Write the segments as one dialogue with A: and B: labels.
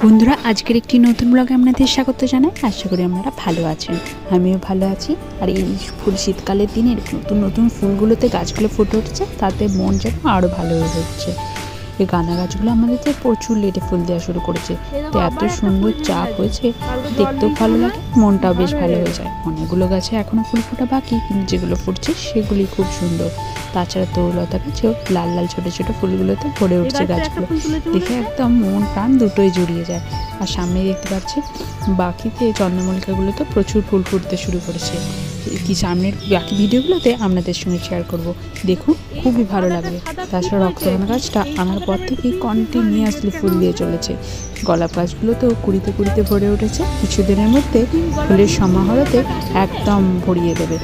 A: বন্ধুরা আজকের একটি নতুন ব্লগে আপনাদের স্বাগত জানাই। আশা করি আপনারা ভালো আছেন, আমিও ভালো আছি। আর এই ফুল শীতকালের দিনে নতুন নতুন ফুলগুলোতে গাছগুলো ফুটে উঠছে, তাতে মন যেন আরও ভালো হয়ে উঠছে। এই গাঁদা গাছগুলো আমাদের তো প্রচুর লেটে ফুল দেওয়া শুরু করেছে, তো এত সুন্দর চাপ হয়েছে, দেখতেও ভালো লাগে, মনটাও বেশ ভালো হয়ে যায়। অনেকগুলো গাছে এখনও ফুল ফোটা বাকি, কিন্তু যেগুলো ফুটছে সেগুলি খুব সুন্দর। তাছাড়া তরুলতা গাছেও লাল লাল ছোটো ছোটো ফুলগুলোতে ভরে উঠছে গাছগুলো, দেখে একদম মন প্রাণ দুটোই জুড়িয়ে যায়। আর সামনে দেখতে পাচ্ছি বাকিতে চন্দ্রমল্লিকাগুলো তো প্রচুর ফুল ফুটতে শুরু করেছে। কি সামনের বাকি ভিডিওগুলোতে আপনাদের সঙ্গে শেয়ার করব, দেখুন খুবই ভালো লাগবে। তাছাড়া রক্তগাঁদা গাছটা আনার পর থেকেই কন্টিনিউয়াসলি ফুল দিয়ে চলেছে। গোলাপ গাছগুলো তো কুড়িতে কুড়িতে ভরে উঠেছে, কিছুদিনের মধ্যে ফুলের সমাহারতে একদম ভরিয়ে দেবে।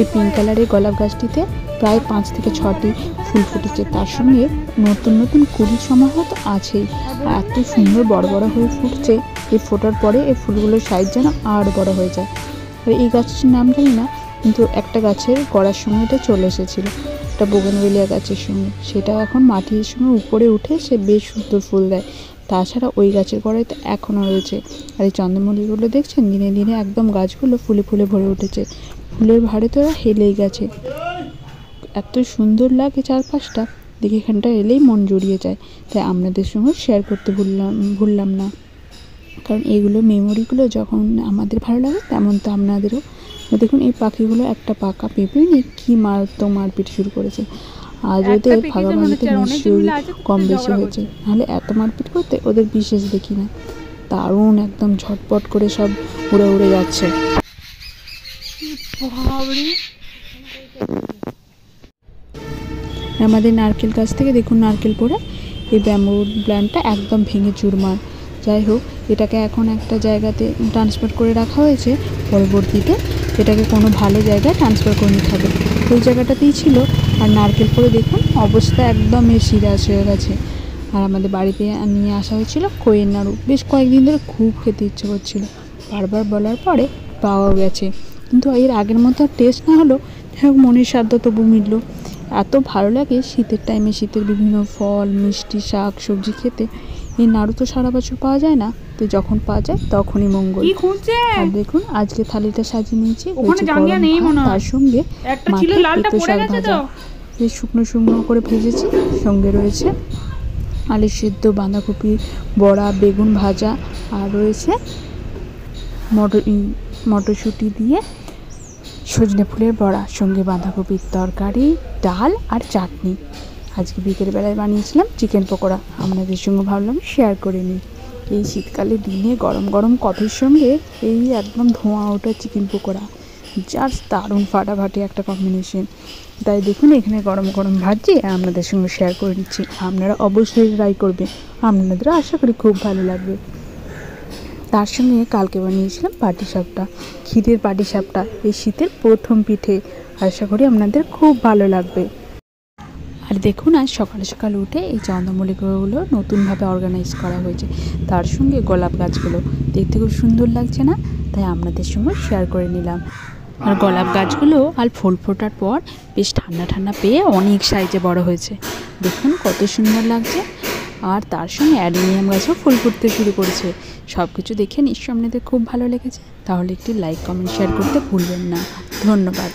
A: এই পিঙ্ক কালারের গোলাপ গাছটিতে প্রায় 5 থেকে 6টি ফুল ফুটেছে, তার সঙ্গে নতুন নতুন কুড়ির সমাহার তো আছেই। এত সুন্দর বড় বড় হয়ে ফুটছে, এই ফোটার পরে এই ফুলগুলোর সাইজ যেন আর বড় হয়ে যায়। আর এই গাছটির নাম জানি না, কিন্তু একটা গাছের গড়ার সঙ্গে এটা চলে এসেছিলো, একটা বোগেনভেলিয়া গাছের সঙ্গে, সেটা এখন মাটির সঙ্গে উপরে উঠে সে বেশ সুন্দর ফুল দেয়। তাছাড়া ওই গাছের গোড়ায় তো এখনও রয়েছে। আর এই চন্দ্রমল্লিকাগুলো দেখছেন দিনে দিনে একদম গাছগুলো ফুলে ফুলে ভরে উঠেছে, ফুলের ভারে তো ওরা হেলেই গেছে। এত সুন্দর লাগে চারপাশটা, দেখে এখানটা এলেই মন জুড়িয়ে যায়। তাই আপনাদের সঙ্গে শেয়ার করতে ভুললাম না, কারণ এইগুলো মেমোরিগুলো যখন আমাদের ভালো লাগে তেমন তো আপনাদেরও। দেখুন এই পাখিগুলো একটা পাকা পেঁপে নিয়ে কী মারপিট শুরু করেছে। আজ ওদের ভাগাভাগিতে নিশ্চয়ই কম বেশি হয়েছে, নাহলে এত মারপিট করতে ওদের বিশেষ দেখি না। দারুণ একদম ঝটপট করে সব উড়ে উড়ে যাচ্ছে। আমাদের নারকেল গাছ থেকে দেখুন নারকেল পড়ে এই ব্যাম্বু প্ল্যান্টটা একদম ভেঙে চুরমার। যাই হোক, এটাকে এখন একটা জায়গাতে ট্রান্সফার করে রাখা হয়েছে, পরবর্তীতে এটাকে কোনো ভালো জায়গায় ট্রান্সফার করে নিতে হবে। ওই জায়গাটাতেই ছিল। আর নারকেল পড়ে দেখুন অবস্থা একদম সিরিয়াস হয়ে গেছে। আর আমাদের বাড়িতে নিয়ে আসা হয়েছিল খইয়ের নাড়ু, বেশ কয়েকদিন ধরে খুব খেতে ইচ্ছে করছিল, বারবার বলার পরে পাওয়া গেছে। কিন্তু এর আগের মতো টেস্ট না হলেও মনের সাধ্য তবু মিলল। এত ভালো লাগে শীতের টাইমে শীতের বিভিন্ন ফল, মিষ্টি, শাক সবজি খেতে। এই নাড়ু তো সারা বছর পাওয়া যায় না, তো যখন পাওয়া যায় তখনই মঙ্গল। আর দেখুন আজকে থালিটা সাজিয়ে নিয়েছি, তার সঙ্গে মাথায় শাক ভাজা, বেশ শুকনো শুকনো করে ভেজেছি। সঙ্গে রয়েছে আলু সেদ্ধ, বাঁধাকপি বড়া, বেগুন ভাজা, আর রয়েছে মটরশুঁটি দিয়ে সজনে ফুলের বড়া, সঙ্গে বাঁধাকপির তরকারি, ডাল আর চাটনি। আজকে বিকেলবেলায় বানিয়েছিলাম চিকেন পকোড়া, আপনাদের সঙ্গে ভাবলাম শেয়ার করে নিই। এই শীতকালে দিনে গরম গরম কফির সঙ্গে এই একদম ধোঁয়া ওঠা চিকেন পকোড়া জাস্ট দারুণ ফাটাফাটি একটা কম্বিনেশন। তাই দেখুন এখানে গরম গরম ভাজি আপনাদের সঙ্গে শেয়ার করে নিচ্ছি। আপনারা অবশ্যই ট্রাই করবেন, আপনাদেরও আশা করি খুব ভালো লাগবে। তার সঙ্গে কালকে বানিয়েছিলাম পাটিসাপটা, ক্ষীরের পাটিসাপটা, এই শীতের প্রথম পিঠে। আশা করি আপনাদের খুব ভালো লাগবে। আর দেখুন আজ সকালে সকালে উঠে এই চন্দ্রমল্লিকাগুলো নতুনভাবে অর্গানাইজ করা হয়েছে, তার সঙ্গে গোলাপ গাছগুলো দেখতে খুব সুন্দর লাগছে না, তাই আপনাদের সঙ্গে শেয়ার করে নিলাম। আর গোলাপ গাছগুলো আর ফুল ফোটার পর বেশ ঠান্ডা ঠান্ডা পেয়ে অনেক সাইজে বড় হয়েছে, দেখুন কত সুন্দর লাগছে। আর তার সঙ্গে অ্যাডেনিয়াম গাছও ফুল ফুটতে শুরু করেছে। সব কিছু দেখে নিশ্চয়ই আপনাদের খুব ভালো লেগেছে, তাহলে একটি লাইক কমেন্ট শেয়ার করতে ভুলবেন না। ধন্যবাদ।